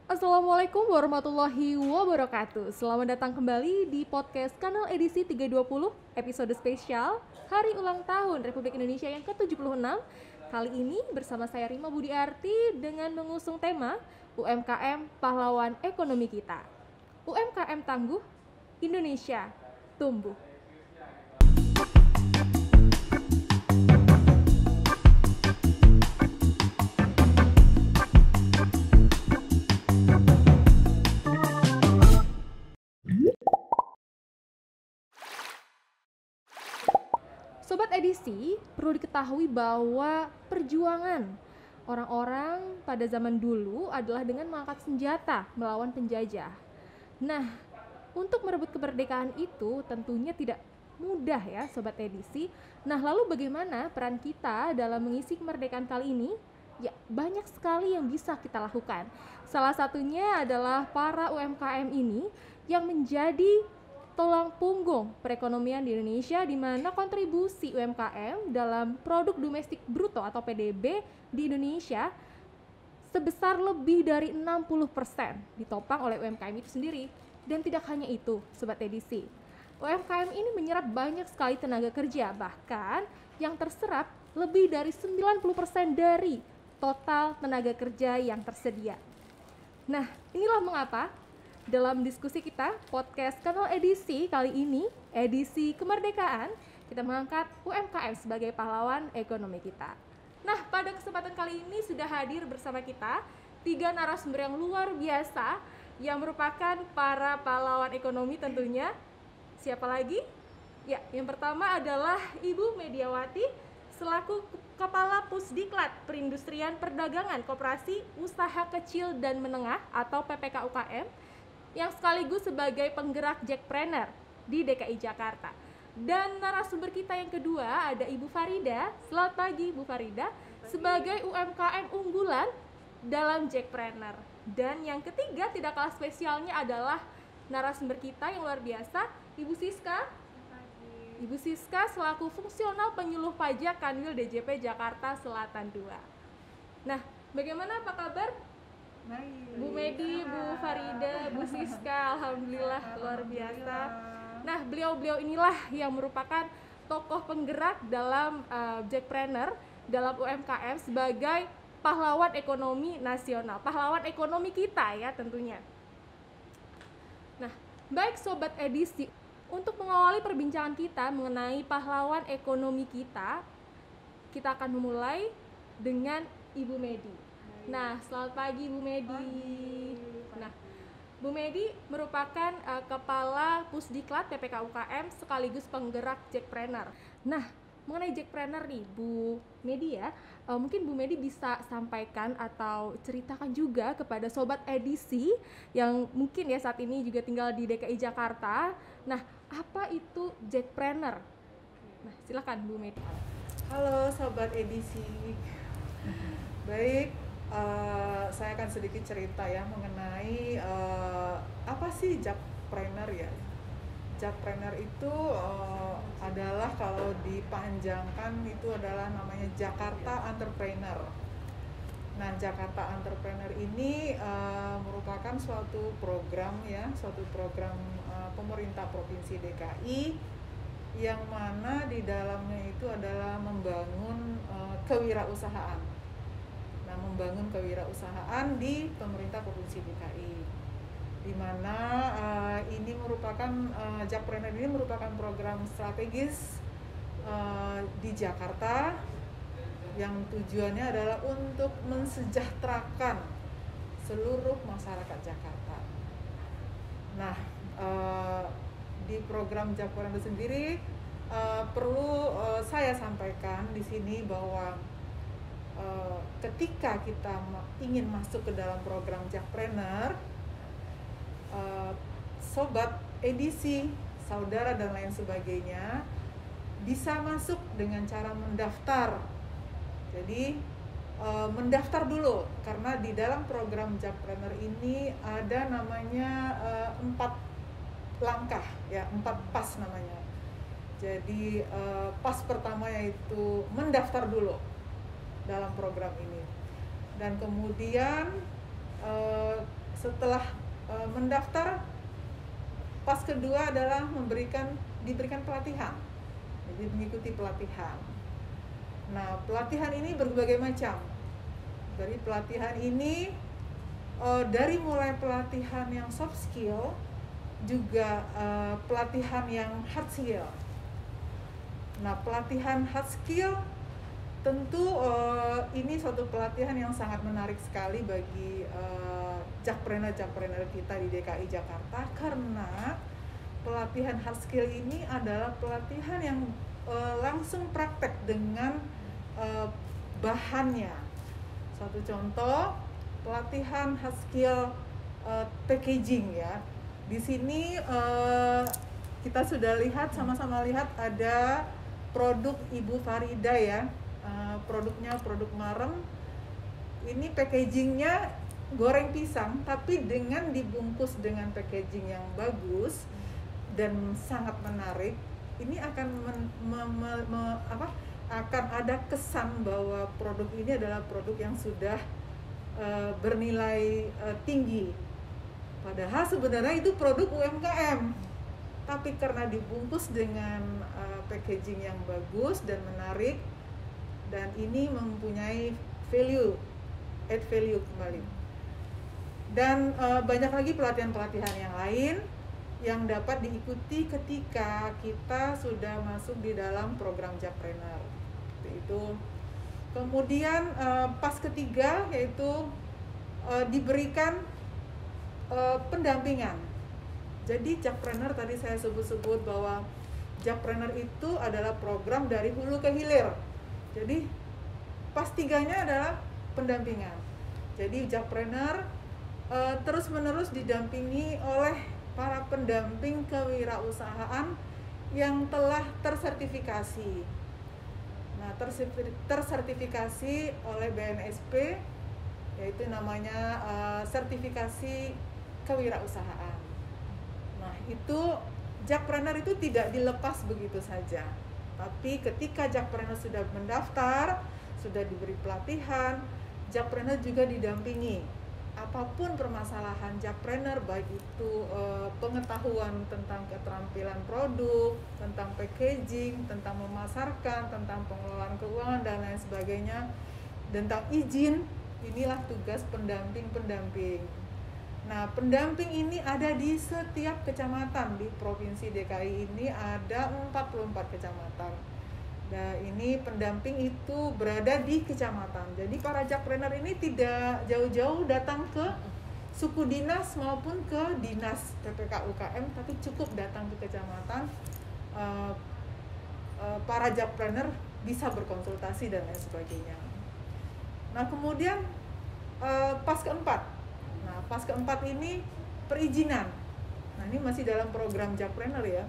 Assalamualaikum warahmatullahi wabarakatuh. Selamat datang kembali di podcast Kanal edisi 320 episode spesial Hari Ulang Tahun Republik Indonesia yang ke-76. Kali ini bersama saya Rima Budiarti dengan mengusung tema UMKM Pahlawan Ekonomi Kita. UMKM tangguh, Indonesia tumbuh. Sobat edisi, perlu diketahui bahwa perjuangan orang-orang pada zaman dulu adalah dengan mengangkat senjata melawan penjajah. Nah, untuk merebut kemerdekaan itu tentunya tidak mudah ya Sobat edisi. Nah, lalu bagaimana peran kita dalam mengisi kemerdekaan kali ini? Ya, banyak sekali yang bisa kita lakukan. Salah satunya adalah para UMKM ini yang menjadi tulang punggung perekonomian di Indonesia, di mana kontribusi UMKM dalam produk domestik bruto atau PDB di Indonesia sebesar lebih dari 60% ditopang oleh UMKM itu sendiri. Dan tidak hanya itu, Sobat Edisi, UMKM ini menyerap banyak sekali tenaga kerja, bahkan yang terserap lebih dari 90% dari total tenaga kerja yang tersedia. Nah, inilah mengapa dalam diskusi kita, podcast Kanal Edisi kali ini, edisi kemerdekaan, kita mengangkat UMKM sebagai pahlawan ekonomi kita. Nah, pada kesempatan kali ini sudah hadir bersama kita 3 narasumber yang luar biasa yang merupakan para pahlawan ekonomi tentunya. Siapa lagi? Ya, yang pertama adalah Ibu Mediawati selaku Kepala Pusdiklat Perindustrian Perdagangan Koperasi Usaha Kecil dan Menengah atau PPK UKM, yang sekaligus sebagai penggerak Jackpreneur di DKI Jakarta. Dan narasumber kita yang kedua ada Ibu Farida. Selamat pagi Ibu Farida, sebagai UMKM unggulan dalam Jackpreneur. Dan yang ketiga tidak kalah spesialnya adalah narasumber kita yang luar biasa, Ibu Siska. Ibu Siska selaku fungsional penyuluh pajak Kanwil DJP Jakarta Selatan 2. Nah, bagaimana, apa kabar? Baik. Bu Medi, Bu Farida, Bu Siska, alhamdulillah luar biasa. Nah, beliau-beliau inilah yang merupakan tokoh penggerak dalam Jackpreneur, dalam UMKM sebagai pahlawan ekonomi nasional, pahlawan ekonomi kita ya tentunya. Nah, baik Sobat Edisi, untuk mengawali perbincangan kita mengenai pahlawan ekonomi kita akan memulai dengan Ibu Medi. Nah, selamat pagi Bu Medi. Nah, Bu Medi merupakan Kepala Pusdiklat PPK UKM sekaligus penggerak Jackpreneur. Nah, mengenai Jackpreneur nih Bu Medi ya, mungkin Bu Medi bisa sampaikan atau ceritakan juga kepada Sobat Edisi yang mungkin ya saat ini juga tinggal di DKI Jakarta. Nah, apa itu Jackpreneur? Nah, silakan Bu Medi. Halo Sobat Edisi. Baik, saya akan sedikit cerita ya mengenai apa sih Jackpreneur ya. Jackpreneur itu adalah kalau dipanjangkan itu adalah namanya Jakarta Entrepreneur. Nah, Jakarta Entrepreneur ini merupakan suatu program ya, suatu program pemerintah Provinsi DKI yang mana di dalamnya itu adalah membangun kewirausahaan. Nah, membangun kewirausahaan di pemerintah Provinsi DKI, di mana ini merupakan Jackpreneur ini merupakan program strategis di Jakarta yang tujuannya adalah untuk mensejahterakan seluruh masyarakat Jakarta. Nah, di program Jackpreneur sendiri perlu saya sampaikan di sini bahwa ketika kita ingin masuk ke dalam program Jackpreneur, Sobat Edisi, saudara dan lain sebagainya bisa masuk dengan cara mendaftar. Jadi mendaftar dulu, karena di dalam program Jackpreneur ini ada namanya 4 langkah ya, 4 pas namanya. Jadi pas pertama yaitu mendaftar dulu dalam program ini, dan kemudian setelah mendaftar, pas kedua adalah diberikan pelatihan, jadi mengikuti pelatihan. Nah, pelatihan ini berbagai macam. Dari pelatihan ini dari mulai pelatihan yang soft skill, juga pelatihan yang hard skill. Nah, pelatihan hard skill tentu ini suatu pelatihan yang sangat menarik sekali bagi jakpreneur kita di DKI Jakarta, karena pelatihan hard skill ini adalah pelatihan yang langsung praktek dengan bahannya. Satu contoh pelatihan hard skill packaging ya. Di sini kita sudah lihat, sama-sama lihat ada produk Ibu Farida ya. Produknya produk Marem. Ini packagingnya goreng pisang, tapi dengan dibungkus dengan packaging yang bagus dan sangat menarik. Ini akan akan ada kesan bahwa produk ini adalah produk yang sudah bernilai tinggi. Padahal sebenarnya itu produk UMKM, tapi karena dibungkus dengan packaging yang bagus dan menarik, dan ini mempunyai add value kembali. Dan banyak lagi pelatihan-pelatihan yang lain yang dapat diikuti ketika kita sudah masuk di dalam program Jakpreneur. Itu. Kemudian pas ketiga yaitu diberikan pendampingan. Jadi Jakpreneur tadi saya sebut-sebut bahwa Jakpreneur itu adalah program dari hulu ke hilir. Jadi pas tiganya adalah pendampingan. Jadi Jakpreneur terus-menerus didampingi oleh para pendamping kewirausahaan yang telah tersertifikasi. Nah, tersertifikasi oleh BNSP, yaitu namanya sertifikasi kewirausahaan. Nah, itu Jakpreneur itu tidak dilepas begitu saja. Tapi ketika Jakpreneur sudah mendaftar, sudah diberi pelatihan, Jakpreneur juga didampingi. Apapun permasalahan Jakpreneur, baik itu pengetahuan tentang keterampilan produk, tentang packaging, tentang memasarkan, tentang pengelolaan keuangan dan lain sebagainya, tentang izin, inilah tugas pendamping-pendamping. Nah, pendamping ini ada di setiap kecamatan di Provinsi DKI ini, ada 44 kecamatan. Nah, ini pendamping itu berada di kecamatan. Jadi para Jakpreneur ini tidak jauh-jauh datang ke suku dinas maupun ke dinas PPK UKM, tapi cukup datang ke kecamatan. Para Jakpreneur bisa berkonsultasi dan lain sebagainya. Nah, kemudian pas keempat. Nah, pas keempat ini perizinan. Nah, ini masih dalam program Jakpreneur ya.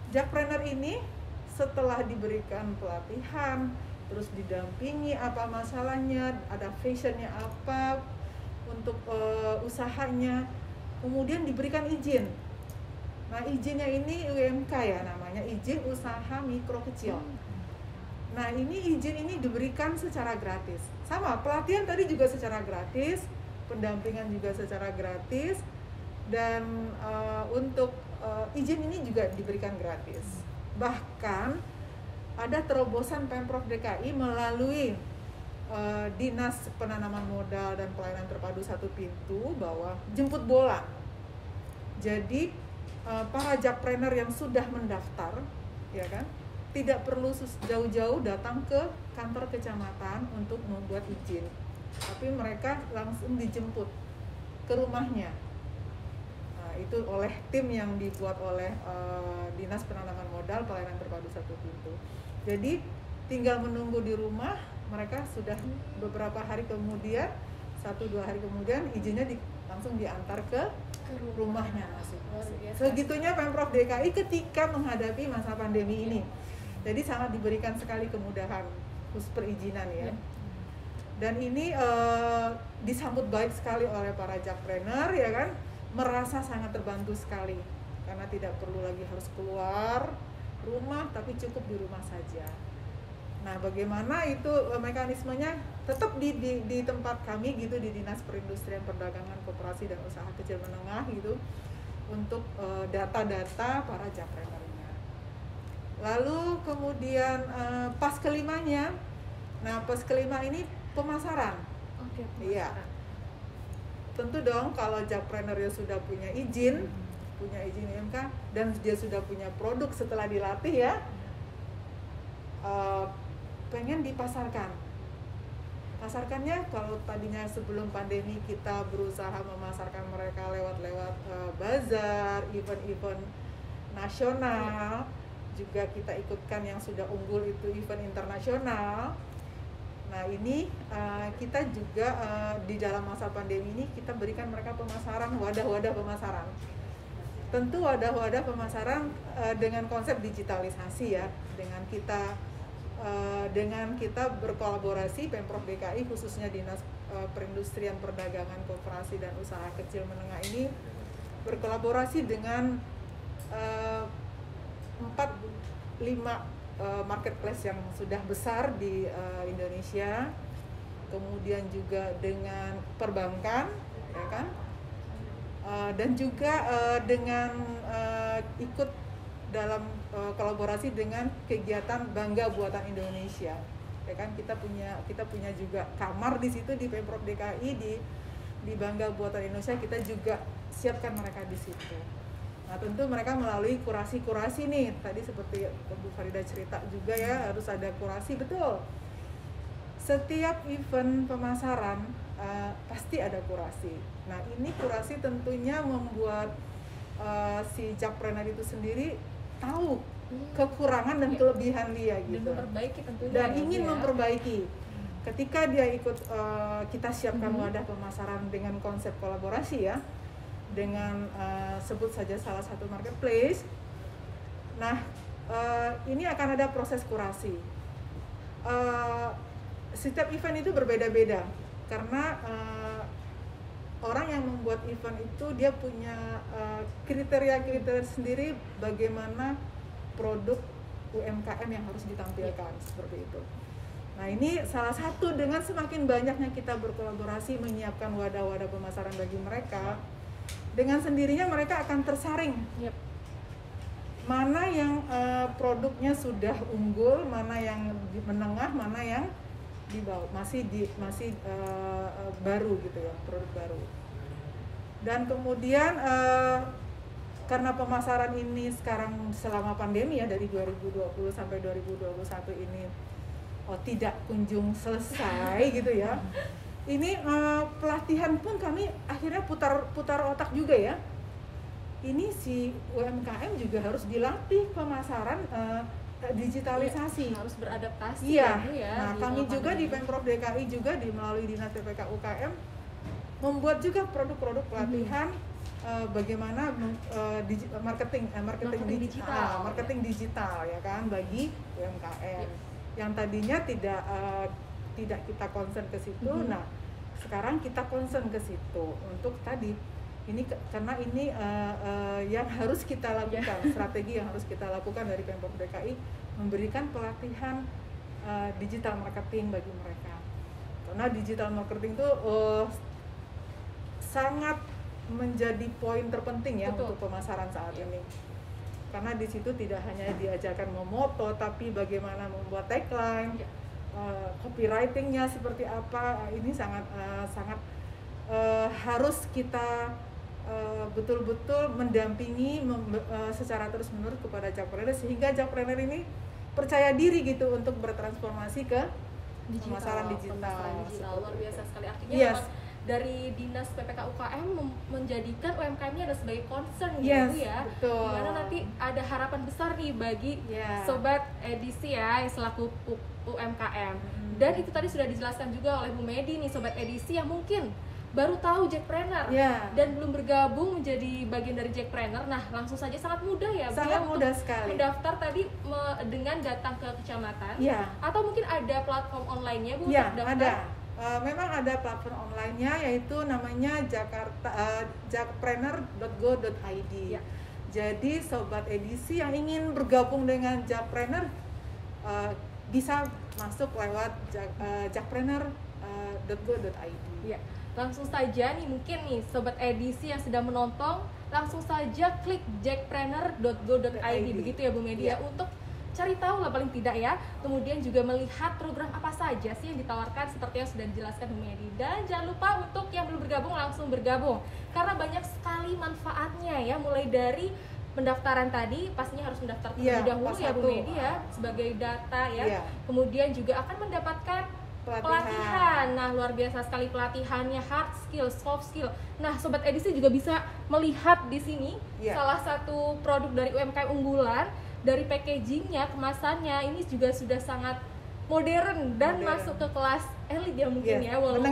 Jakpreneur ini setelah diberikan pelatihan, terus didampingi apa masalahnya, ada fashionnya apa untuk usahanya, kemudian diberikan izin. Nah, izinnya ini UMK ya, namanya izin usaha mikro kecil. Nah, ini izin ini diberikan secara gratis. Sama, pelatihan tadi juga secara gratis, pendampingan juga secara gratis, dan untuk izin ini juga diberikan gratis. Bahkan ada terobosan Pemprov DKI melalui Dinas Penanaman Modal dan Pelayanan Terpadu Satu Pintu bahwa jemput bola. Jadi para Jakpreneur yang sudah mendaftar, ya kan, tidak perlu jauh-jauh datang ke kantor kecamatan untuk membuat izin, tapi mereka langsung dijemput ke rumahnya. Nah, itu oleh tim yang dibuat oleh Dinas Penanaman Modal Pelayanan Terpadu Satu Pintu. Jadi tinggal menunggu di rumah, mereka sudah beberapa hari kemudian, 1-2 hari kemudian izinnya langsung diantar ke rumahnya masing-masing. Segitunya Pemprov DKI ketika menghadapi masa pandemi ini. Jadi sangat diberikan sekali kemudahan khusus perizinan ya. Dan ini disambut baik sekali oleh para Jakpreneur ya kan, merasa sangat terbantu sekali karena tidak perlu lagi harus keluar rumah, tapi cukup di rumah saja. Nah, bagaimana itu mekanismenya? tetap di tempat kami gitu, di Dinas Perindustrian Perdagangan Koperasi dan Usaha Kecil Menengah gitu, untuk data-data para jakprenernya. Lalu kemudian pas kelimanya, nah pas kelima ini pemasaran. Oke, Iya. Tentu dong kalau jakprenernya sudah punya izin IMK dan dia sudah punya produk setelah dilatih ya, pengen dipasarkan. Pasarkannya kalau tadinya sebelum pandemi kita berusaha memasarkan mereka lewat bazar, event-event nasional, juga kita ikutkan yang sudah unggul itu event internasional. Nah ini kita juga di dalam masa pandemi ini kita berikan mereka pemasaran, wadah-wadah pemasaran. Tentu wadah-wadah pemasaran dengan konsep digitalisasi ya, dengan kita berkolaborasi Pemprov DKI khususnya Dinas Perindustrian Perdagangan Koperasi dan Usaha Kecil Menengah ini berkolaborasi dengan 4-5 marketplace yang sudah besar di Indonesia, kemudian juga dengan perbankan, ya kan, dan juga dengan ikut dalam kolaborasi dengan kegiatan Bangga Buatan Indonesia, ya kan, kita punya juga kamar di situ di Pemprov DKI di Bangga Buatan Indonesia, kita juga siapkan mereka di situ. Nah tentu mereka melalui kurasi nih, tadi seperti Bu Farida cerita juga ya, harus ada kurasi, betul. Setiap event pemasaran pasti ada kurasi. Nah ini kurasi tentunya membuat si jakpreneur itu sendiri tahu kekurangan dan kelebihan dia gitu. Dan memperbaiki tentunya. Dan ingin memperbaiki. Ketika dia ikut kita siapkan wadah pemasaran dengan konsep kolaborasi ya, dengan sebut saja salah satu marketplace. Nah ini akan ada proses kurasi. Setiap event itu berbeda-beda karena orang yang membuat event itu dia punya kriteria sendiri bagaimana produk UMKM yang harus ditampilkan, seperti itu. Nah ini salah satu, dengan semakin banyaknya kita berkolaborasi menyiapkan wadah-wadah pemasaran bagi mereka, dengan sendirinya mereka akan tersaring. Mana yang produknya sudah unggul, mana yang di menengah, mana yang di bawah, masih baru gitu ya, produk baru. Dan kemudian karena pemasaran ini sekarang selama pandemi ya, dari 2020 sampai 2021 ini tidak kunjung selesai gitu ya. Ini pelatihan pun kami akhirnya putar otak juga ya. Ini si UMKM juga harus dilatih pemasaran digitalisasi. Harus beradaptasi. Iya. Ya, nah kami juga di Pemprov DKI juga melalui Dinas PPK UKM membuat juga produk-produk pelatihan bagaimana marketing digital ya kan, bagi UMKM yang tadinya tidak kita concern ke situ. Nah sekarang kita concern ke situ untuk tadi ini, karena ini yang harus kita lakukan, strategi yang harus kita lakukan dari Pemprov DKI, memberikan pelatihan digital marketing bagi mereka, karena digital marketing itu sangat menjadi poin terpenting ya. Betul. Untuk pemasaran saat ini, karena di situ tidak hanya diajarkan memoto, tapi bagaimana membuat tagline, copywritingnya seperti apa. Ini sangat harus kita betul-betul mendampingi secara terus-menerus kepada jakpreneur, sehingga jakpreneur ini percaya diri gitu untuk bertransformasi ke pemasaran digital. Luar biasa sekali, artinya dari Dinas PPK UKM menjadikan UMKM-nya ada sebagai concern gitu ya. Betul. Dimana nanti ada harapan besar nih bagi sobat edisi ya selaku UMKM. Dan itu tadi sudah dijelaskan juga oleh Bu Medi nih, sobat edisi yang mungkin baru tahu jakpreneur dan belum bergabung menjadi bagian dari jakpreneur. Nah langsung saja, sangat mudah ya, sangat mudah sekali mendaftar tadi dengan datang ke kecamatan atau mungkin ada platform online-nya Bu untuk daftar? Ada. Memang ada platform online-nya, yaitu namanya jakpreneur.go.id. Jadi sobat edisi yang ingin bergabung dengan jakpreneur bisa masuk lewat jakpreneur .go.id. Ya, langsung saja nih mungkin nih sobat edisi yang sedang menonton, langsung saja klik jackpreneur.go.id begitu ya Bu Medi ya, untuk cari tahu lah paling tidak ya. Kemudian juga melihat program apa saja sih yang ditawarkan seperti yang sudah dijelaskan Bu Medi. Dan jangan lupa untuk yang belum bergabung langsung bergabung karena banyak sekali manfaatnya ya, mulai dari pendaftaran tadi pastinya harus mendaftar terlebih dahulu ya Bu Medi ya sebagai data ya. Kemudian juga akan mendapatkan pelatihan. Nah, luar biasa sekali pelatihannya, hard skill, soft skill. Nah, sobat edisi juga bisa melihat di sini salah satu produk dari UMKM unggulan, dari packagingnya, kemasannya ini juga sudah sangat modern dan masuk ke kelas elit ya mungkin ya, walaupun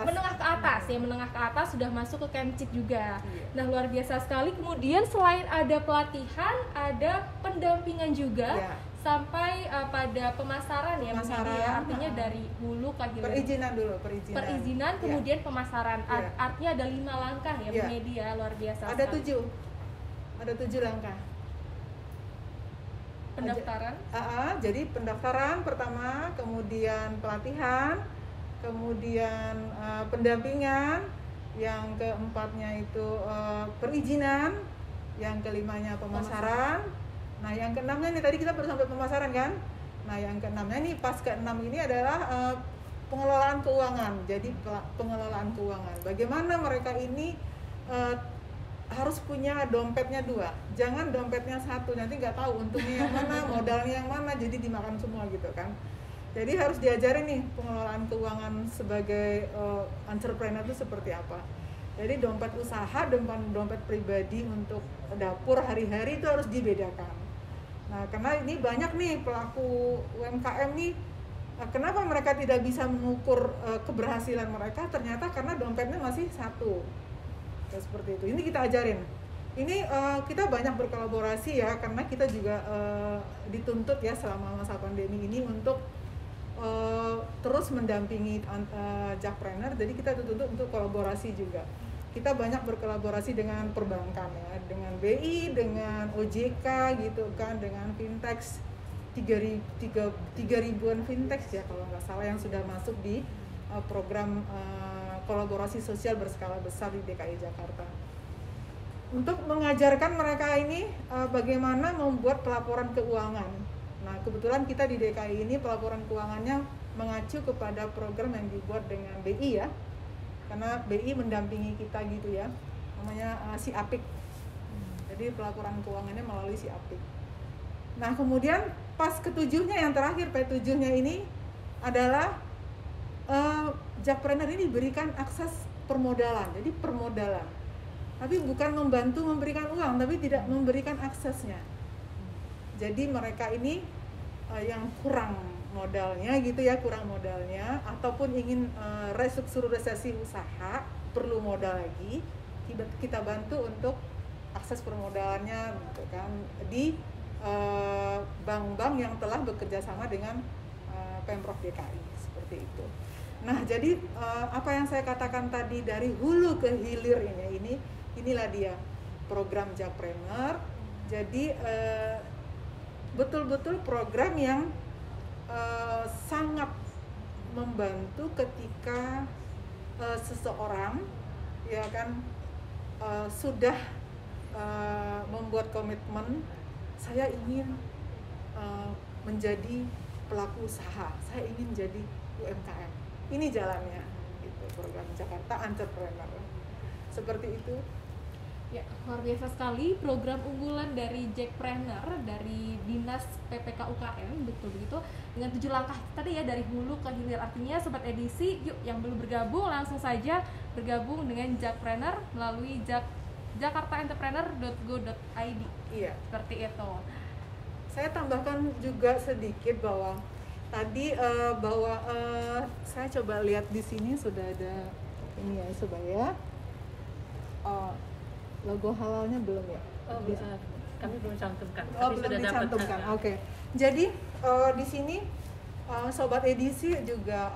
menengah ke atas sudah masuk ke Kemcik juga. Nah, luar biasa sekali. Kemudian selain ada pelatihan, ada pendampingan juga sampai pada pemasaran ya, artinya dari hulu ke hilir. Perizinan kemudian pemasaran. Artinya ada 5 langkah ya Bu Medi ya, luar biasa. Ada 7 langkah. Pendaftaran. Jadi pendaftaran pertama, kemudian pelatihan, kemudian pendampingan, yang keempatnya itu perizinan, yang kelimanya pemasaran. Nah, yang keenamnya nih, tadi kita baru sampai pemasaran kan? Nah, yang keenamnya nih, pas keenam ini adalah pengelolaan keuangan. Jadi pengelolaan keuangan. Bagaimana mereka ini harus punya dompetnya 2, jangan dompetnya 1, nanti nggak tahu untungnya yang mana, modalnya yang mana, jadi dimakan semua gitu kan. Jadi harus diajarin nih pengelolaan keuangan sebagai entrepreneur itu seperti apa. Jadi dompet usaha, dompet pribadi untuk dapur hari-hari itu harus dibedakan. Nah, karena ini banyak nih pelaku UMKM nih, kenapa mereka tidak bisa mengukur keberhasilan mereka? Ternyata karena dompetnya masih 1. Seperti itu. Ini kita ajarin. Ini kita banyak berkolaborasi ya, karena kita juga dituntut ya selama masa pandemi ini untuk terus mendampingi Jackpreneur. Jadi kita dituntut untuk kolaborasi juga. Kita banyak berkolaborasi dengan perbankan ya, dengan BI, dengan OJK gitu kan, dengan fintech 3.000-an fintech ya kalau nggak salah yang sudah masuk di program kolaborasi sosial berskala besar di DKI Jakarta. Untuk mengajarkan mereka ini bagaimana membuat pelaporan keuangan. Nah, kebetulan kita di DKI ini pelaporan keuangannya mengacu kepada program yang dibuat dengan BI ya. Karena BI mendampingi kita gitu ya. Namanya si Apik. Jadi pelaporan keuangannya melalui si Apik. Nah, kemudian pas ketujuhnya yang terakhir, P7-nya ini adalah Jackpreneur ini diberikan akses permodalan, jadi permodalan. Tapi bukan membantu memberikan uang, tapi tidak memberikan aksesnya. Jadi mereka ini yang kurang modalnya gitu ya, ataupun ingin restrukturisasi usaha, perlu modal lagi, kita bantu untuk akses permodalannya gitu kan, di bank-bank yang telah bekerja sama dengan Pemprov DKI, seperti itu. Nah, jadi apa yang saya katakan tadi dari hulu ke hilir inilah dia program Jackpreneur. Jadi betul-betul program yang sangat membantu ketika seseorang ya kan sudah membuat komitmen, saya ingin menjadi pelaku usaha, saya ingin jadi UMKM. Ini jalannya, gitu, program Jakarta Entrepreneur. Seperti itu. Ya, luar biasa sekali program unggulan dari Jackpreneur dari Dinas PPK UKM, betul begitu, dengan 7 langkah tadi ya, dari hulu ke hilir. Artinya sobat edisi, yuk yang belum bergabung langsung saja bergabung dengan Jackpreneur melalui jakartaentrepreneur.go.id. Iya, seperti itu. Saya tambahkan juga sedikit bahwa tadi saya coba lihat di sini sudah ada ini ya, coba ya. Logo halalnya belum ya? Oh, bisa. Kami belum cantumkan. Belum dicantumkan. Oke. Jadi di sini sobat edisi juga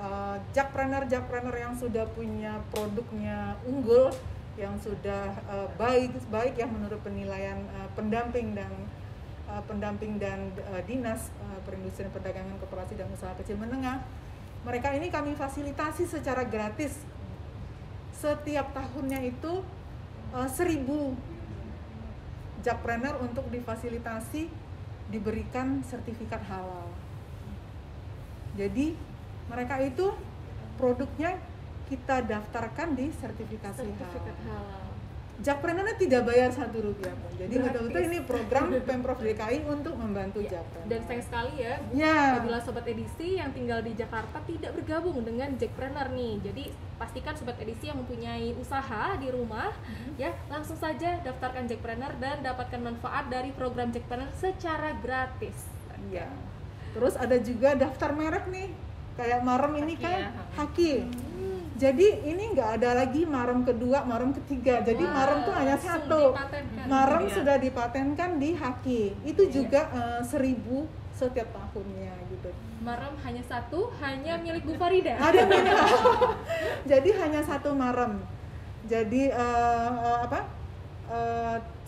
Jackpreneur yang sudah punya produknya unggul, yang sudah baik yang menurut penilaian pendamping dan dinas perindustrian, perdagangan, koperasi dan usaha kecil menengah, mereka ini kami fasilitasi secara gratis. Setiap tahunnya itu 1.000 jakpreneur untuk difasilitasi diberikan sertifikat halal. Jadi mereka itu produknya kita daftarkan di sertifikasi halal. Jakpreneurnya tidak bayar Rp1 pun. Jadi betul-betul ini program Pemprov DKI untuk membantu jakpreneur. Dan sayang sekali ya, apabila Sobat Edisi yang tinggal di Jakarta tidak bergabung dengan Jakpreneur nih. Jadi pastikan Sobat Edisi yang mempunyai usaha di rumah ya langsung saja daftarkan Jakpreneur dan dapatkan manfaat dari program Jakpreneur secara gratis. Iya. Terus ada juga daftar merek nih, kayak Marem ini Haki kan ya. Haki. Jadi ini nggak ada lagi Marem kedua, Marem ketiga. Jadi Marem tuh hanya langsung satu. dipatenkan. Marem Iya. sudah dipatenkan di Haki. Itu juga 1.000 setiap tahunnya gitu. Marem hanya satu, hanya milik Bu Farida. Ada banyak. Jadi hanya satu Marem. Jadi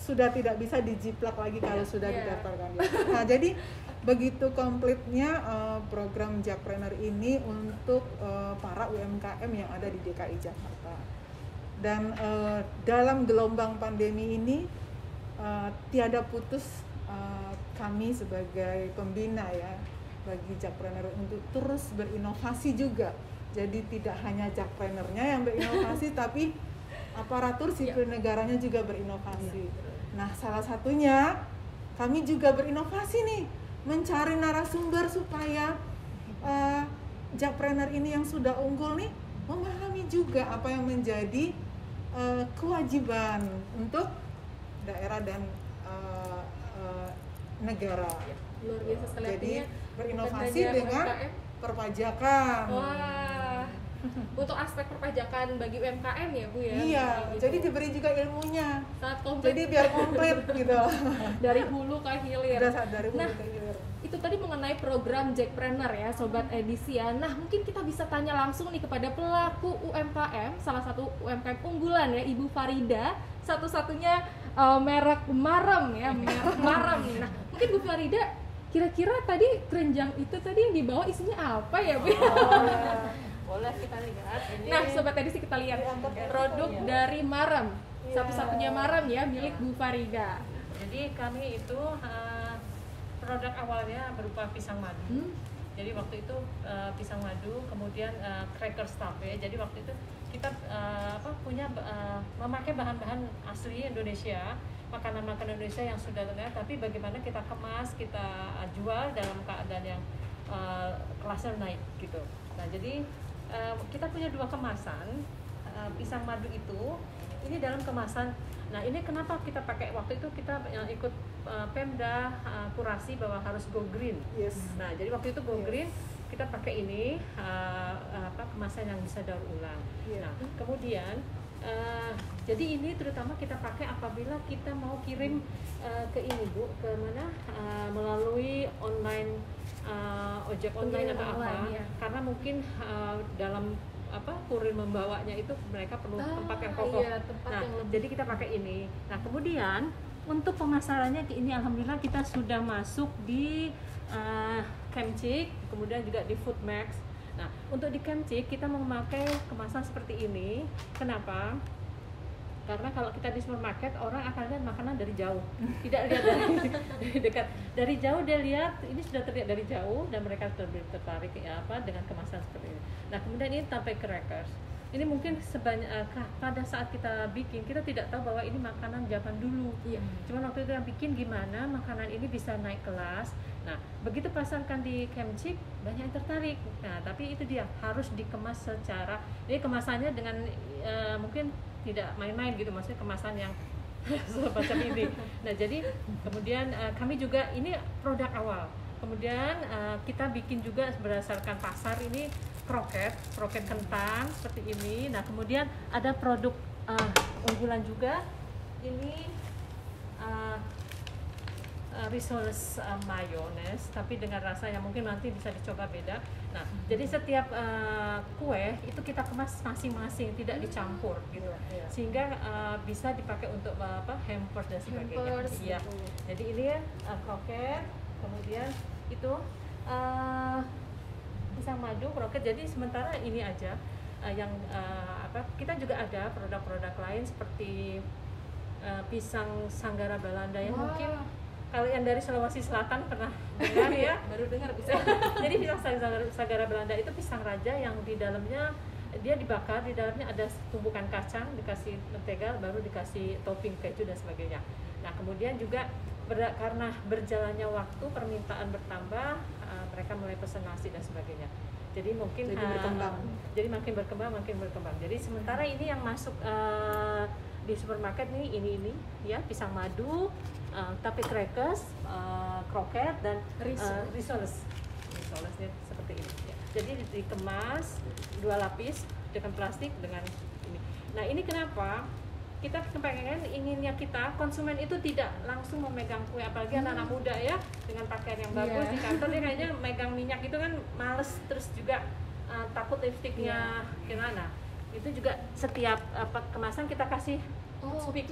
sudah tidak bisa dijiplak lagi kalau sudah Iya. didaftarkan. Nah, jadi begitu komplitnya program Jakpreneur ini untuk para UMKM yang ada di DKI Jakarta. Dan dalam gelombang pandemi ini tiada putus kami sebagai pembina ya bagi Jakpreneur untuk terus berinovasi juga. Jadi tidak hanya Jakpreneurnya yang berinovasi tapi aparatur sipil negaranya juga berinovasi. Nah, salah satunya kami juga berinovasi nih, mencari narasumber supaya Jakpreneur ini yang sudah unggul nih memahami juga apa yang menjadi kewajiban untuk daerah dan negara. Luar biasa sekali. Jadi Artinya berinovasi bukan hanya dengan UMKM. perpajakan. Wah, untuk aspek perpajakan bagi UMKM ya Bu ya? Iya, Gitu. jadi diberi juga ilmunya. Sangat komplit. Jadi biar komplit gitu. Dari hulu ke hilir. Udah dari hulu Nah, ke hilir. itu tadi mengenai program Jakpreneur ya Sobat Edisi ya. Nah mungkin kita bisa tanya langsung nih kepada pelaku UMKM, salah satu UMKM unggulan ya Ibu Farida, satu-satunya merek Marem ya, merek Marem. Nah mungkin Bu Farida kira-kira tadi keranjang itu tadi yang dibawa isinya apa ya Bu? Boleh kita lihat ini. Nah Sobat Edisi kita lihat produk dari Marem, satu-satunya Marem ya milik Bu Farida. Jadi kami itu produk awalnya berupa pisang madu. Jadi waktu itu pisang madu, kemudian crackers tape. Jadi waktu itu kita punya memakai bahan-bahan asli Indonesia, makanan-makanan Indonesia yang sudah ada, tapi bagaimana kita kemas, kita jual dalam keadaan yang kelasnya naik gitu. Nah jadi kita punya dua kemasan pisang madu itu. Ini dalam kemasan. Nah ini kenapa kita pakai, waktu itu kita ikut Pemda kurasi bahwa harus go green. Yes. Nah jadi waktu itu go green kita pakai ini kemasan yang bisa daur ulang. Iya. Nah kemudian jadi ini terutama kita pakai apabila kita mau kirim ke ini Bu, ke mana melalui online ojek online atau apa, ya. karena mungkin dalam kurir membawanya itu mereka perlu tempat yang kokoh. Iya, tempat Nah, yang lebih. jadi kita pakai ini. Nah, kemudian untuk pemasarannya ini alhamdulillah kita sudah masuk di Kemcik, kemudian juga di Foodmax. Nah, untuk di Kemcik kita memakai kemasan seperti ini. Kenapa? Karena kalau kita di supermarket orang akan lihat makanan dari jauh, tidak lihat dari dekat. Dari jauh dia lihat ini sudah terlihat dari jauh dan mereka tertarik dengan kemasan seperti ini. Nah kemudian ini tape crackers. Ini mungkin pada saat kita bikin kita tidak tahu bahwa ini makanan zaman dulu. Iya. Cuman waktu itu yang bikin gimana makanan ini bisa naik kelas. Nah begitu pasarkan di Kemcik banyak yang tertarik. Nah tapi itu dia harus dikemas secara, ini kemasannya dengan mungkin tidak main-main gitu, maksudnya kemasan yang semacam ini. Nah jadi kemudian kami juga ini produk awal. Kemudian kita bikin juga berdasarkan pasar ini kroket kentang seperti ini. Nah kemudian ada produk unggulan juga ini risoles mayonnaise, tapi dengan rasa yang mungkin nanti bisa dicoba beda. Nah jadi setiap kue itu kita kemas masing-masing, tidak dicampur gitu, sehingga bisa dipakai untuk hampers dan sebagainya. Hampers, Iya. gitu. Jadi ini kroket, kemudian itu pisang madu, kroket. Jadi sementara ini aja yang kita juga ada produk-produk lain seperti pisang Sanggara Belanda yang mungkin kalau yang dari Sulawesi Selatan pernah dengar ya. Baru dengar bisa. Jadi pisang Sanggara Belanda itu pisang raja yang di dalamnya dia dibakar, di dalamnya ada tumpukan kacang, dikasih mentega, baru dikasih topping keju dan sebagainya. Nah kemudian juga karena berjalannya waktu permintaan bertambah, mereka mulai pesan nasi dan sebagainya. Jadi mungkin jadi makin berkembang. Jadi sementara ini yang masuk di supermarket nih ini ya pisang madu, tape crackers, kroket dan risoles seperti ini. Ya. Jadi dikemas 2 lapis dengan plastik dengan ini. Nah ini kenapa kita inginnya konsumen itu tidak langsung memegang kue, apalagi anak-anak muda ya dengan pakaian yang bagus di kantor dia kayaknya megang minyak itu kan males, terus juga takut lipstiknya gimana. Itu juga setiap kemasan kita kasih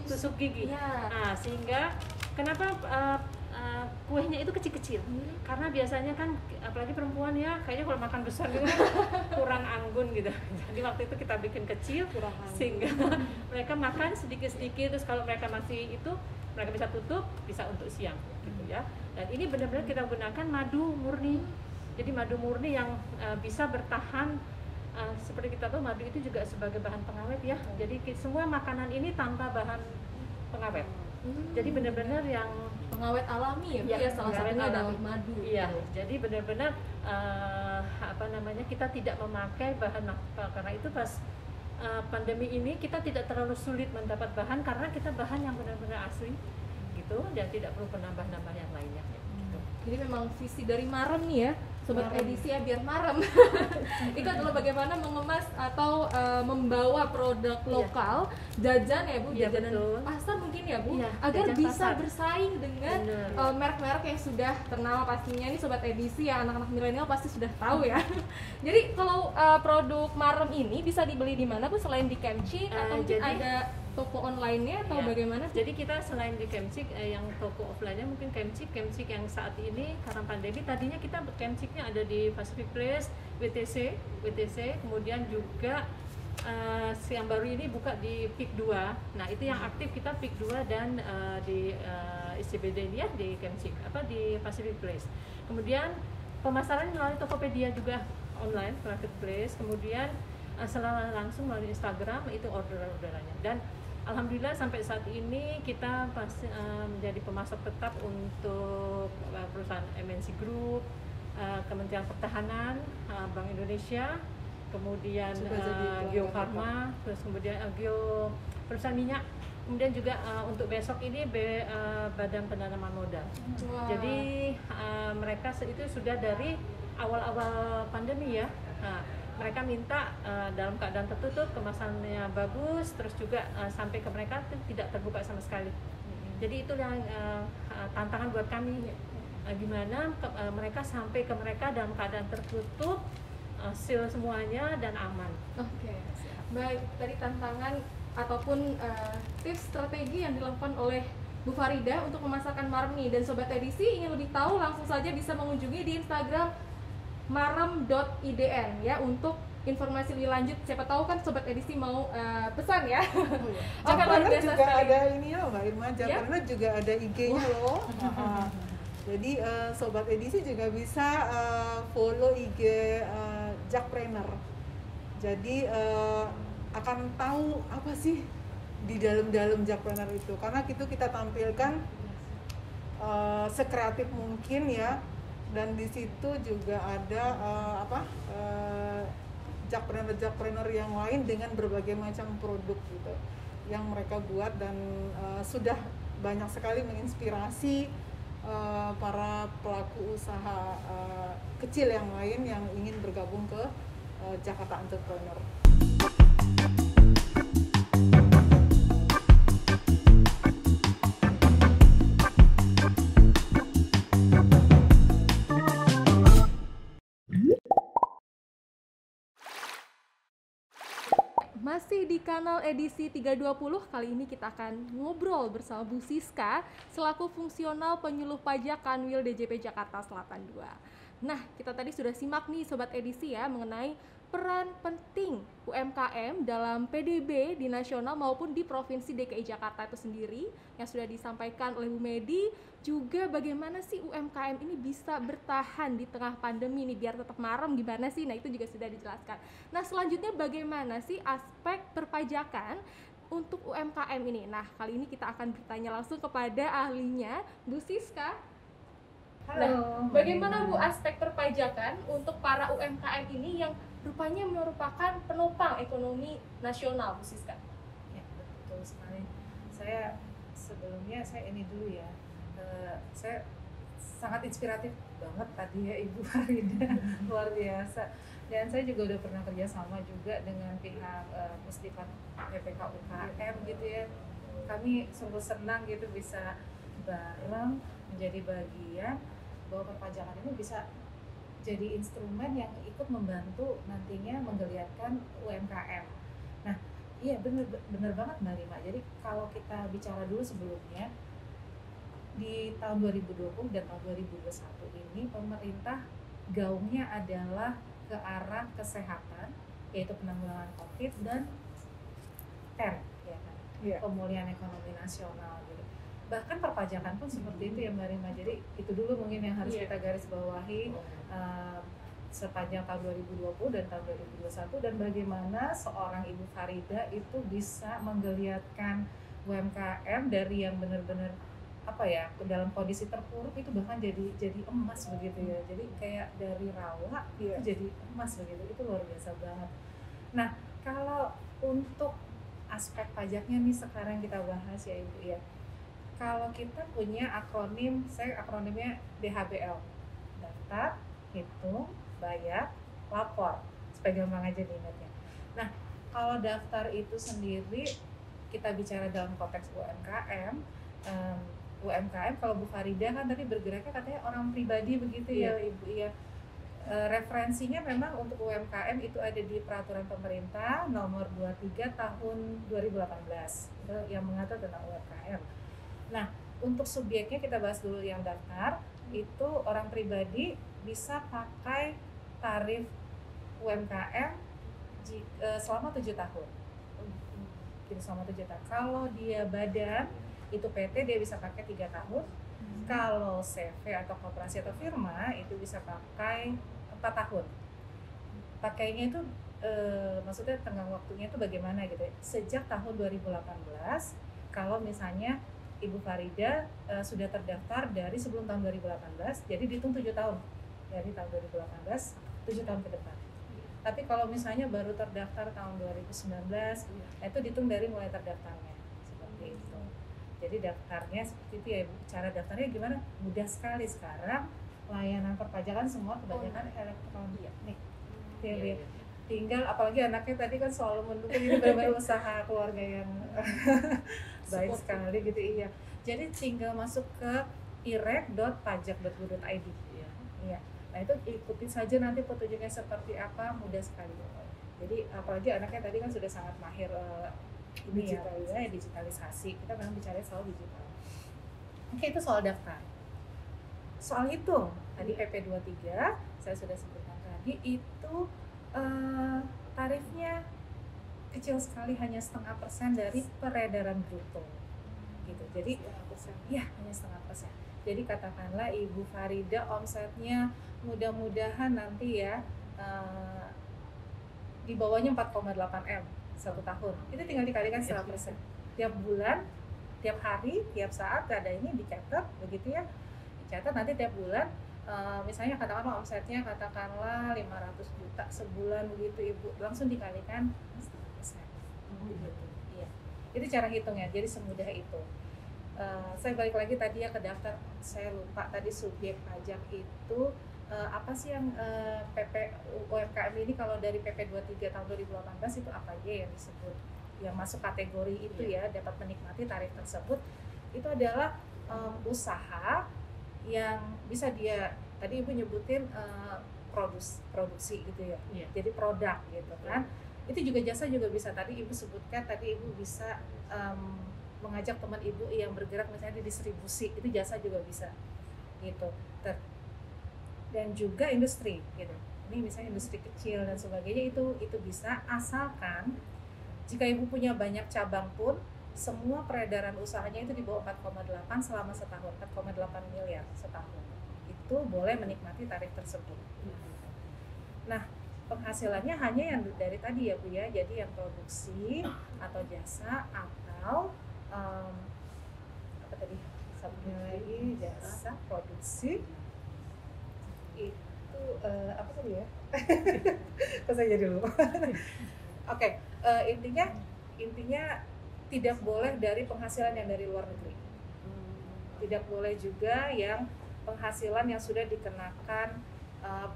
tusuk gigi. Nah, sehingga kenapa kuenya itu kecil-kecil? Karena biasanya kan apalagi perempuan ya kayaknya kalau makan besar gitu kan kurang anggun gitu. Jadi waktu itu kita bikin kecil sehingga mereka makan sedikit-sedikit, terus kalau mereka masih itu mereka bisa tutup, bisa untuk siang gitu ya. Dan ini benar-benar kita gunakan madu murni. Jadi madu murni yang bisa bertahan. Seperti kita tahu madu itu juga sebagai bahan pengawet ya. Jadi semua makanan ini tanpa bahan pengawet. Jadi benar-benar yang pengawet alami ya, salah satunya adalah madu. Iya. Jadi benar-benar kita tidak memakai bahan karena itu pas pandemi ini kita tidak terlalu sulit mendapat bahan karena kita bahan yang benar-benar asli gitu dan tidak perlu penambah-nambah yang lainnya. Gitu. Jadi memang visi dari Marem nih ya, Sobat Edisi ya biar Marem. Itu adalah bagaimana mengemas atau membawa produk lokal, jajan ya Bu, jajanan pasar mungkin ya Bu, agar bisa bersaing dengan merek-merek yang sudah terkenal pastinya. Ini Sobat Edisi ya, anak-anak milenial pasti sudah tahu ya. Jadi kalau produk Marem ini bisa dibeli di mana Bu, selain di Kemcik atau mungkin ada toko online-nya atau bagaimana? Jadi kita selain di Kemcik, yang toko offline-nya mungkin Kemcik yang saat ini karena pandemi, tadinya kita Kemciknya ada di Pacific Place, WTC, kemudian juga yang baru ini buka di PIK 2. Nah itu yang aktif kita PIK 2 dan di ICBD ya di Kemcik, di Pacific Place. Kemudian pemasaran melalui Tokopedia juga online, marketplace, kemudian secara langsung melalui Instagram itu orderannya. Dan alhamdulillah sampai saat ini kita menjadi pemasok tetap untuk perusahaan MNC Group, Kementerian Pertahanan, Bank Indonesia, kemudian Geo Farma, terus kemudian perusahaan minyak, kemudian juga untuk besok ini Badan Penanaman Modal. Jadi mereka itu sudah dari awal-awal pandemi ya. Mereka minta dalam keadaan tertutup, kemasannya bagus, terus juga sampai ke mereka tidak terbuka sama sekali. Jadi itu yang tantangan buat kami, gimana mereka sampai ke mereka dalam keadaan tertutup, seal semuanya dan aman. Oke, baik. Tadi tantangan ataupun tips strategi yang dilakukan oleh Bu Farida untuk memasarkan Marem nih, dan Sobat Edisi ingin lebih tahu langsung saja bisa mengunjungi di Instagram marem.idn ya untuk informasi lebih lanjut. Siapa tahu kan Sobat Edisi mau pesan ya. Jackpreneur juga ada ini ya Mbak Irma, Jackpreneur juga ada IG-nya loh. Jadi Sobat Edisi juga bisa follow IG Jackpreneur. Jadi akan tahu apa sih di dalam Jackpreneur itu, karena itu kita tampilkan sekreatif mungkin ya. Dan di situ juga ada Jackpreneur yang lain dengan berbagai macam produk gitu yang mereka buat, dan sudah banyak sekali menginspirasi para pelaku usaha kecil yang lain yang ingin bergabung ke Jakarta Entrepreneur. Masih di kanal edisi 320, kali ini kita akan ngobrol bersama Bu Siska selaku fungsional penyuluh pajak Kanwil DJP Jakarta Selatan 2. Nah, kita tadi sudah simak nih Sobat Edisi ya mengenai peran penting UMKM dalam PDB di nasional maupun di Provinsi DKI Jakarta itu sendiri yang sudah disampaikan oleh Bu Medi, juga bagaimana sih UMKM ini bisa bertahan di tengah pandemi ini biar tetap marem gimana sih? Nah, itu juga sudah dijelaskan. Nah, selanjutnya bagaimana sih aspek perpajakan untuk UMKM ini? Nah, kali ini kita akan bertanya langsung kepada ahlinya, Bu Siska. Halo. Nah, bagaimana Bu aspek perpajakan untuk para UMKM ini yang rupanya merupakan penopang ekonomi nasional, Bu Siska? Ya, betul sekali. Sebelumnya saya ini dulu ya. Saya sangat inspiratif banget tadi ya Ibu Farida, luar biasa. Dan saya juga udah pernah kerja sama juga dengan pihak Pusdiklat PPK UKM gitu ya. Kami sungguh senang gitu bisa bareng menjadi bagian bahwa perpajakan ini bisa jadi instrumen yang ikut membantu nantinya menggeliatkan UMKM. Nah, iya bener banget Mbak Rima. Jadi kalau kita bicara dulu sebelumnya, di tahun 2020 dan tahun 2021 ini pemerintah gaungnya adalah ke arah kesehatan, yaitu penanggulangan COVID dan PEN, ya kan? Iya. Pemulihan ekonomi nasional gitu. Bahkan perpajakan pun seperti itu ya Mbak Rima. Jadi itu dulu mungkin yang harus kita garis bawahi sepanjang tahun 2020 dan tahun 2021, dan bagaimana seorang Ibu Farida itu bisa menggeliatkan UMKM dari yang benar-benar dalam kondisi terpuruk itu bahkan jadi emas begitu ya. Jadi kayak dari rawa itu jadi emas begitu. Itu luar biasa banget. Nah, kalau untuk aspek pajaknya nih sekarang kita bahas ya Ibu ya. Kalau kita punya akronim, saya akronimnya DHBL, daftar, hitung, bayar, lapor, supaya gampang aja diingatnya. Nah, kalau daftar itu sendiri kita bicara dalam konteks UMKM, UMKM kalau Bu Farida kan tadi bergeraknya katanya orang pribadi begitu ya Ibu ya. Referensinya memang untuk UMKM itu ada di peraturan pemerintah nomor 23 tahun 2018 itu yang mengatur tentang UMKM. Nah, untuk subjeknya kita bahas dulu yang daftar, itu orang pribadi bisa pakai tarif UMKM selama 7 tahun. Jadi selama 7 tahun. Kalau dia badan, itu PT dia bisa pakai 3 tahun. Kalau CV atau koperasi atau firma itu bisa pakai 4 tahun. Pakainya itu maksudnya tenggang waktunya itu bagaimana gitu ya. Sejak tahun 2018, kalau misalnya Ibu Farida sudah terdaftar dari sebelum tahun 2018, jadi dihitung 7 tahun. Dari tahun 2018, 7 tahun ke depan. Tapi kalau misalnya baru terdaftar tahun 2019, itu dihitung dari mulai terdaftarnya. Seperti itu. Jadi daftarnya seperti itu ya, cara daftarnya gimana? Mudah sekali sekarang, layanan perpajakan semua kebanyakan elektronik. Iya. Tinggal, apalagi anaknya tadi kan selalu mendukung, ini benar-benar usaha keluarga yang baik sekali gitu iya. Jadi tinggal masuk ke irek.pajak.go.id. Iya. Nah itu ikuti saja nanti petunjuknya seperti apa, mudah sekali. Jadi apalagi anaknya tadi kan sudah sangat mahir digitalisasi. Kita memang bicara soal digital. Oke, itu soal daftar. Soal hitung, tadi PP 23 saya sudah sebutkan tadi, itu tarifnya kecil sekali, hanya 0,5% dari peredaran bruto gitu. Jadi ya hanya 0,5%. Jadi katakanlah Ibu Farida omsetnya mudah-mudahan nanti ya di bawahnya 4,8 M 1 tahun. Itu tinggal dikalikan 100%. Tiap bulan, tiap hari, tiap saat ada ini dicatat begitu ya. Dicatat nanti tiap bulan misalnya katakanlah omsetnya katakanlah 500 juta sebulan begitu Ibu, langsung dikalikan 0,5%. Gitu. Iya. Itu cara hitungnya. Jadi semudah itu. Saya balik lagi tadi ya ke daftar, saya lupa tadi subjek pajak itu apa sih yang PP UMKM ini. Kalau dari PP 23 tahun 2018 itu apa aja yang disebut yang masuk kategori itu ya dapat menikmati tarif tersebut. Itu adalah usaha yang bisa dia, tadi Ibu nyebutin produksi gitu ya, jadi produk gitu kan. Itu juga jasa juga bisa, tadi Ibu sebutkan, tadi Ibu bisa mengajak teman Ibu yang bergerak misalnya di distribusi, itu jasa juga bisa gitu. dan juga industri gitu. Ini misalnya industri kecil dan sebagainya itu bisa, asalkan jika ibu punya banyak cabang pun semua peredaran usahanya itu di bawah 4,8 selama setahun, 4,8 miliar setahun. Itu boleh menikmati tarif tersebut. Nah, penghasilannya hanya yang dari tadi ya Bu ya, jadi yang produksi atau jasa atau apa tadi? Satunya lagi jasa produksi itu apa tadi ya? Kok saya jadi lupa. Oke, intinya tidak boleh dari penghasilan yang dari luar negeri. Tidak boleh juga yang penghasilan yang sudah dikenakan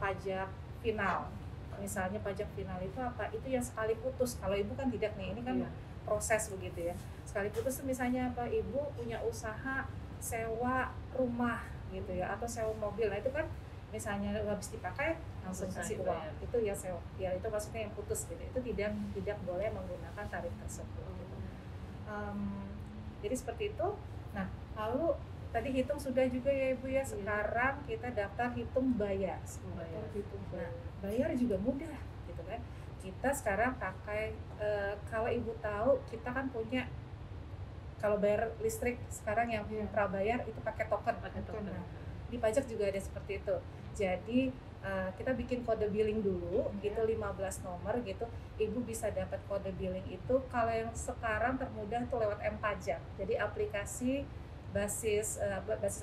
pajak final. Misalnya pajak final itu apa? Itu yang sekali putus. Kalau ibu kan tidak nih, ini kan proses begitu ya. Sekali putus itu misalnya apa? Ibu punya usaha sewa rumah gitu ya, atau sewa mobil. Nah itu kan misalnya habis dipakai langsung kasih uang, itu ya sewa, ya itu maksudnya yang putus gitu. Itu tidak boleh menggunakan tarif tersebut gitu. Jadi seperti itu. Nah lalu tadi hitung sudah juga ya Ibu ya, sekarang kita daftar hitung bayar. Nah bayar juga mudah gitu kan. Kita sekarang pakai kalau Ibu tahu kita kan punya, kalau bayar listrik sekarang yang prabayar itu pakai token. Nah, di pajak juga ada seperti itu. Jadi kita bikin kode billing dulu, itu 15 nomor gitu. Ibu bisa dapat kode billing itu. Kalau yang sekarang termudah tuh lewat M-Pajak. Jadi aplikasi basis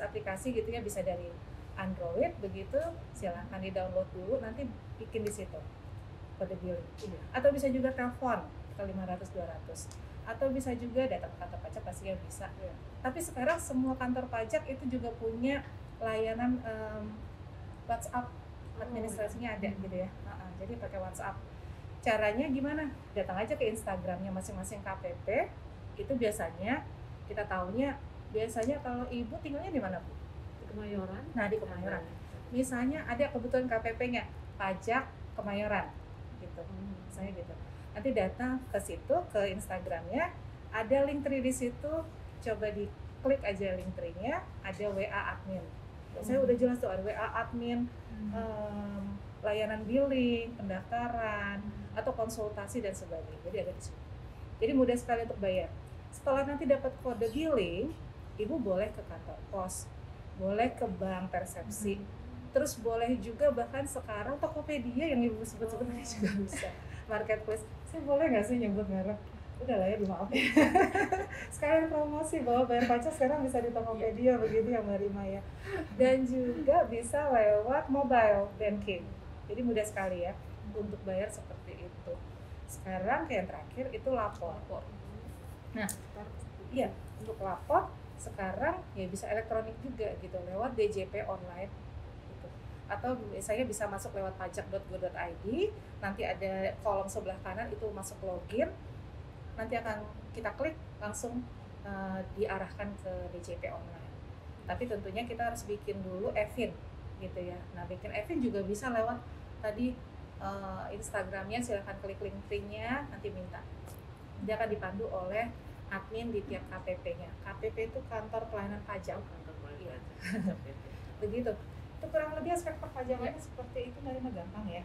aplikasi gitu ya, bisa dari Android begitu. Silahkan di-download dulu, nanti bikin di situ kode billing. Atau bisa juga telepon ke 500 200. Atau bisa juga datang ke kantor pajak, pasti ya bisa. Tapi sekarang semua kantor pajak itu juga punya layanan WhatsApp, administrasinya ada gitu ya. Jadi pakai WhatsApp. Caranya gimana? Datang aja ke Instagramnya masing-masing KPP. Itu biasanya kita tahunya, biasanya kalau ibu tinggalnya di mana Bu? Di Kemayoran. Nah di Kemayoran. Misalnya ada kebutuhan KPP-nya pajak Kemayoran gitu. Misalnya gitu. Nanti datang ke situ, ke Instagramnya, ada link tree di situ, coba diklik aja link tree-nya, ada WA admin. Saya udah jelas tuh ada WA admin, layanan billing, pendaftaran, atau konsultasi dan sebagainya. Jadi ada di situ. Jadi mudah sekali untuk bayar. Setelah nanti dapat kode billing, ibu boleh ke kantor pos, boleh ke bank persepsi, terus boleh juga bahkan sekarang Tokopedia yang ibu sebut-sebut tadi juga bisa. Marketplace, saya boleh nggak sih nyebut merek? Udah lah ya, dimaafin. Sekalian promosi bahwa bayar pajak sekarang bisa di Tokopedia begitu ya Mbak Rima ya. Dan juga bisa lewat mobile banking. Jadi mudah sekali ya untuk bayar seperti itu. Sekarang yang terakhir itu lapor. Nah, iya untuk lapor sekarang ya bisa elektronik juga gitu lewat DJP online. Atau misalnya bisa masuk lewat pajak.go.id, nanti ada kolom sebelah kanan itu masuk login, nanti akan kita klik langsung diarahkan ke DJP online. Tapi tentunya kita harus bikin dulu EVIN gitu ya. Nah bikin EVIN juga bisa lewat tadi Instagramnya, silahkan klik link tree-nya, nanti minta. Dia akan dipandu oleh admin di tiap KPP-nya. KPP itu kantor pelayanan pajak. Iya. Begitu. Itu kurang lebih aspek perpajakannya seperti itu, dari gampang ya.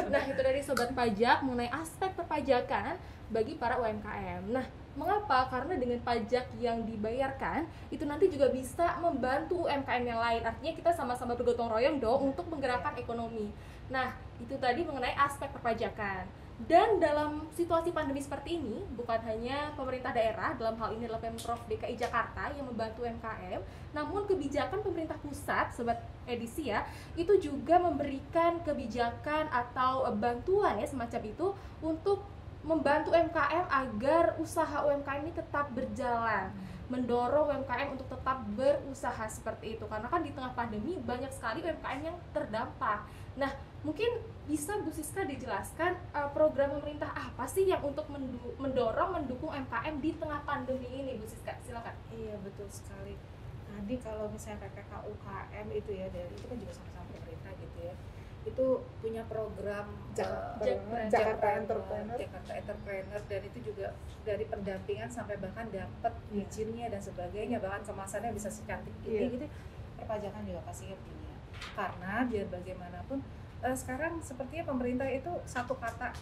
Nah itu dari Sobat Pajak mengenai aspek perpajakan bagi para UMKM. Nah mengapa? Karena dengan pajak yang dibayarkan itu nanti juga bisa membantu UMKM yang lain. Artinya kita sama-sama bergotong royong dong untuk menggerakkan ekonomi. Nah itu tadi mengenai aspek perpajakan. Dan dalam situasi pandemi seperti ini, bukan hanya pemerintah daerah, dalam hal ini adalah Pemprov DKI Jakarta yang membantu UMKM, namun kebijakan pemerintah pusat, Sobat Edisi ya, itu juga memberikan kebijakan atau bantuan ya semacam itu untuk membantu UMKM agar usaha UMKM ini tetap berjalan, mendorong UMKM untuk tetap berusaha seperti itu. Karena kan di tengah pandemi banyak sekali UMKM yang terdampak. Nah, mungkin bisa Bu Siska dijelaskan program pemerintah apa sih yang untuk mendukung UMKM di tengah pandemi ini, Bu Siska? Silakan. Iya betul sekali. Tadi kalau misalnya PPK UKM itu ya, dari itu kan juga sama-sama pemerintah gitu ya. Itu punya program Jakarta Entrepreneur, dan itu juga dari pendampingan sampai bahkan dapat izinnya dan sebagainya, bahkan kemasannya bisa secantik ini gitu. Perpajakan juga pastinya punya. Karena biar bagaimanapun sekarang sepertinya pemerintah itu satu kata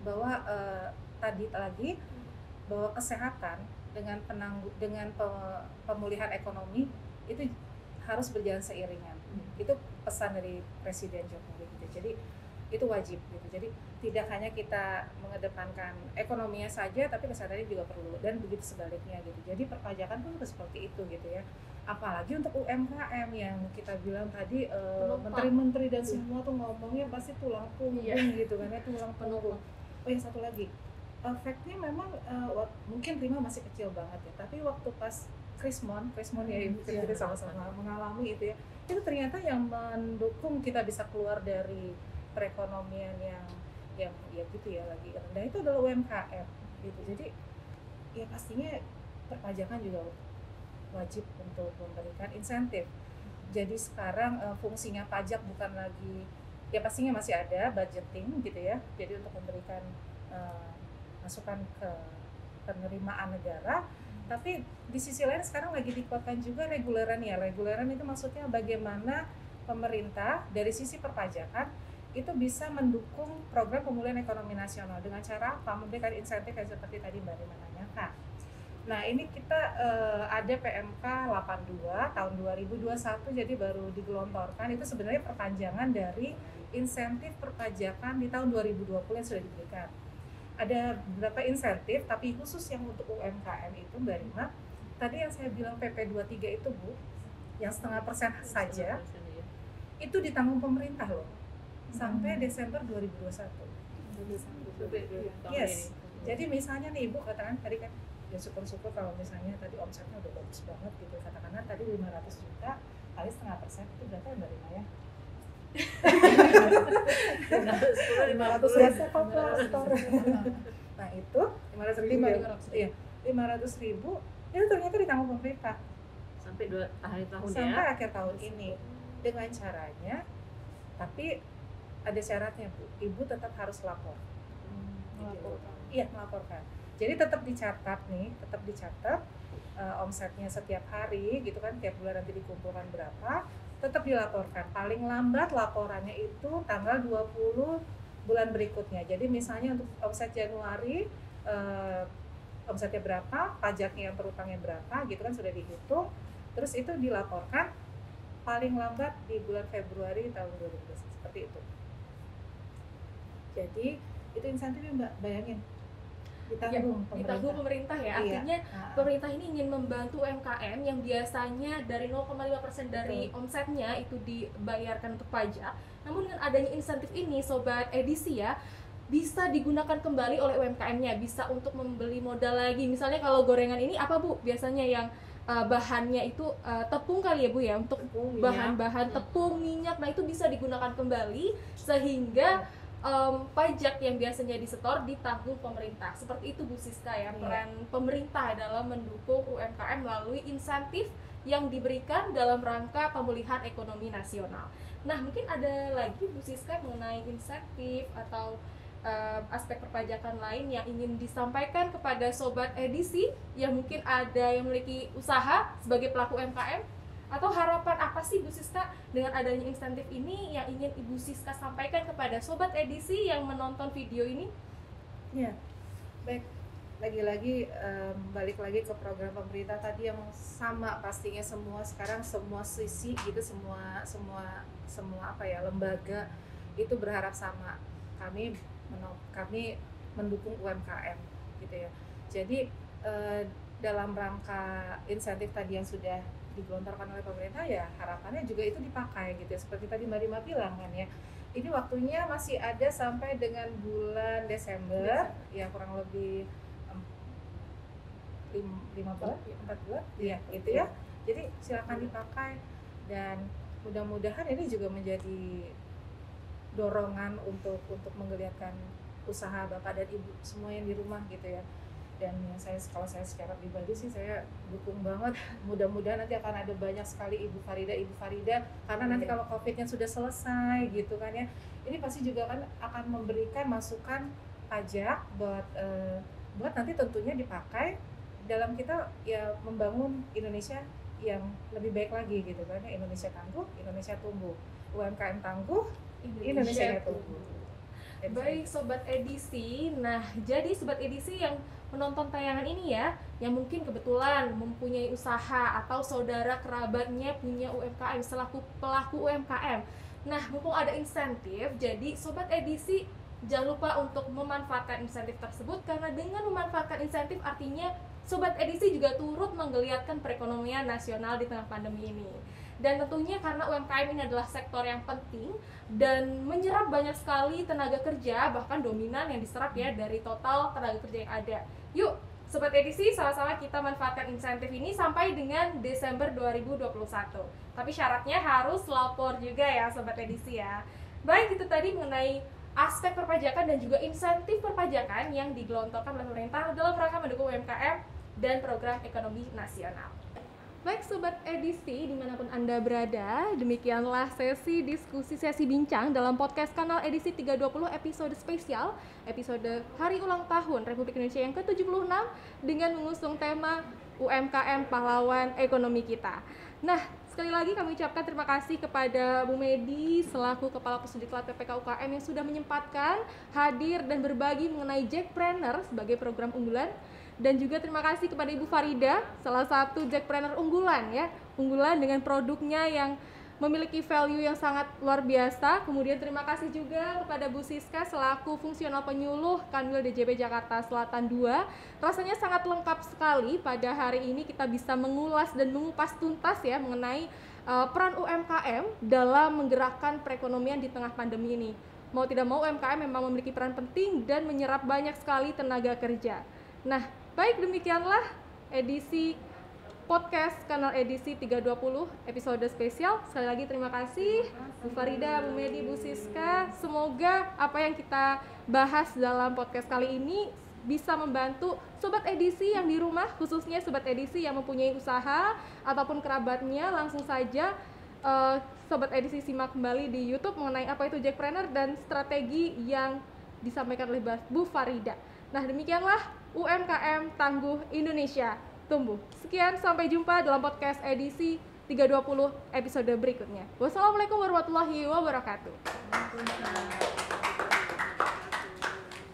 bahwa tadi lagi bahwa kesehatan dengan pemulihan ekonomi itu harus berjalan seiringan. Itu pesan dari Presiden Jokowi gitu. Jadi itu wajib gitu. Jadi tidak hanya kita mengedepankan ekonominya saja, tapi kesehatannya juga perlu, dan begitu sebaliknya gitu. Jadi perpajakan pun seperti itu gitu ya. Apalagi untuk UMKM yang kita bilang tadi menteri-menteri dan semua tuh ngomongnya pasti tulang punggung gitu kan ya, tulang punggung. Oh ya, satu lagi, efeknya memang mungkin Rima masih kecil banget ya, tapi waktu pas Krismon ya Ibu, kita sama-sama mengalami itu ya, itu ternyata yang mendukung kita bisa keluar dari perekonomian yang ya gitu ya lagi rendah itu adalah UMKM gitu. Jadi ya pastinya perpajakan juga wajib untuk memberikan insentif. Jadi sekarang fungsinya pajak bukan lagi, ya pastinya masih ada budgeting gitu ya, jadi untuk memberikan masukan ke penerimaan negara, tapi di sisi lain sekarang lagi dikuatkan juga reguleran ya. Reguleran itu maksudnya bagaimana pemerintah dari sisi perpajakan itu bisa mendukung program pemulihan ekonomi nasional dengan cara apa? Memberikan insentif yang seperti tadi Mbak Rima nanyakan. Nah ini kita ada PMK 82 tahun 2021, jadi baru digelontorkan. Itu sebenarnya perpanjangan dari insentif perpajakan di tahun 2020 yang sudah diberikan. Ada beberapa insentif, tapi khusus yang untuk UMKM itu Mbak Rima, tadi yang saya bilang PP 23 itu Bu, yang 0,5% saja, itu ditanggung pemerintah loh, sampai Desember 2021. Yes. Jadi misalnya nih Ibu katakan tadi kan, ya syukur-syukur kalau misalnya tadi omsetnya udah bagus banget gitu, katakanlah tadi 500 juta kali 0,5% itu berapa ya Mbak Rima ya? 500 ya store. Nah itu 500 ribu itu ternyata ditanggung pemerintah sampai akhir tahun sampai akhir tahun ini dengan caranya, tapi ada syaratnya Bu, Ibu tetap harus lapor. Iya, melaporkan. Jadi tetap dicatat omsetnya setiap hari gitu kan, tiap bulan nanti dikumpulkan berapa, tetap dilaporkan. Paling lambat laporannya itu tanggal 20 bulan berikutnya. Jadi misalnya untuk omset Januari omsetnya berapa, pajaknya yang terutangnya berapa gitu kan sudah dihitung, terus itu dilaporkan paling lambat di bulan Februari tahun 2021, seperti itu. Jadi itu insentifnya Mbak, bayangin ditanggung pemerintah ya. Artinya pemerintah ini ingin membantu UMKM yang biasanya dari 0,5% dari omsetnya itu dibayarkan untuk pajak. Namun dengan adanya insentif ini Sobat Edisi ya, bisa digunakan kembali oleh UMKM-nya, bisa untuk membeli modal lagi. Misalnya kalau gorengan ini apa Bu? Biasanya yang bahannya itu tepung kali ya Bu ya, untuk bahan-bahan tepung, minyak. Nah itu bisa digunakan kembali sehingga pajak yang biasanya disetor ditanggung pemerintah. Seperti itu Bu Siska ya, peran pemerintah dalam mendukung UMKM melalui insentif yang diberikan dalam rangka pemulihan ekonomi nasional. Nah mungkin ada lagi Bu Siska mengenai insentif atau aspek perpajakan lain yang ingin disampaikan kepada Sobat Edisi yang mungkin ada yang memiliki usaha sebagai pelaku UMKM, atau harapan apa sih Bu Siska dengan adanya insentif ini yang ingin Ibu Siska sampaikan kepada Sobat Edisi yang menonton video ini? Ya, baik. Lagi-lagi balik lagi ke program pemerintah tadi yang sama pastinya semua sisi gitu, semua apa ya, lembaga itu berharap sama. Kami mendukung UMKM gitu ya. Jadi dalam rangka insentif tadi yang sudah digelontorkan oleh pemerintah, ya harapannya juga itu dipakai gitu ya. Seperti tadi Mbak Rima bilang kan ya, ini waktunya masih ada sampai dengan bulan Desember. Ya kurang lebih 4 bulan ya gitu ya. Jadi silakan dipakai, dan mudah-mudahan ini juga menjadi dorongan untuk menggeliatkan usaha Bapak dan Ibu semua yang di rumah gitu ya. Dan kalau saya secara pribadi sih saya dukung banget. Mudah-mudahan nanti akan ada banyak sekali Ibu Farida karena nanti kalau COVID-nya sudah selesai gitu kan ya, ini pasti juga kan akan memberikan masukan pajak buat nanti tentunya dipakai dalam kita ya membangun Indonesia yang lebih baik lagi gitu kan. Indonesia tangguh, Indonesia tumbuh. UMKM tangguh, Indonesia tumbuh. Baik Sobat Edisi, nah jadi Sobat Edisi yang menonton tayangan ini ya, yang mungkin kebetulan mempunyai usaha atau saudara kerabatnya punya UMKM selaku pelaku UMKM. Nah mumpung ada insentif, jadi Sobat Edisi jangan lupa untuk memanfaatkan insentif tersebut, karena dengan memanfaatkan insentif artinya Sobat Edisi juga turut menggeliatkan perekonomian nasional di tengah pandemi ini. Dan tentunya karena UMKM ini adalah sektor yang penting dan menyerap banyak sekali tenaga kerja, bahkan dominan yang diserap ya dari total tenaga kerja yang ada. Yuk Sobat Edisi, sama-sama kita manfaatkan insentif ini sampai dengan Desember 2021. Tapi syaratnya harus lapor juga ya Sobat Edisi ya. Baik, itu tadi mengenai aspek perpajakan dan juga insentif perpajakan yang digelontorkan oleh pemerintah dalam rangka mendukung UMKM dan program ekonomi nasional. Baik Sobat Edisi, dimanapun Anda berada, demikianlah sesi bincang dalam podcast kanal Edisi 320 episode spesial, episode Hari Ulang Tahun Republik Indonesia yang ke-76 dengan mengusung tema UMKM Pahlawan Ekonomi Kita. Nah, sekali lagi kami ucapkan terima kasih kepada Bu Medi selaku Kepala Pusdiklat PPK UKM yang sudah menyempatkan hadir dan berbagi mengenai Jackpreneur sebagai program unggulan. Dan juga terima kasih kepada Ibu Farida, salah satu Jackpreneur unggulan ya, unggulan dengan produknya yang memiliki value yang sangat luar biasa. Kemudian terima kasih juga kepada Bu Siska selaku fungsional penyuluh Kanwil DJP Jakarta Selatan 2. Rasanya sangat lengkap sekali pada hari ini kita bisa mengulas dan mengupas tuntas ya mengenai peran UMKM dalam menggerakkan perekonomian di tengah pandemi ini. Mau tidak mau UMKM memang memiliki peran penting dan menyerap banyak sekali tenaga kerja. Nah, baik demikianlah edisi podcast kanal Edisi 320 episode spesial. Sekali lagi terima kasih Bu Farida, Bu Medi, Bu Siska. Semoga apa yang kita bahas dalam podcast kali ini bisa membantu Sobat Edisi yang di rumah, khususnya Sobat Edisi yang mempunyai usaha ataupun kerabatnya. Langsung saja Sobat Edisi simak kembali di YouTube mengenai apa itu Jackpreneur dan strategi yang disampaikan oleh Bu Farida. Nah, demikianlah UMKM Tangguh Indonesia Tumbuh. Sekian, sampai jumpa dalam podcast Edisi 320 episode berikutnya. Wassalamualaikum warahmatullahi wabarakatuh.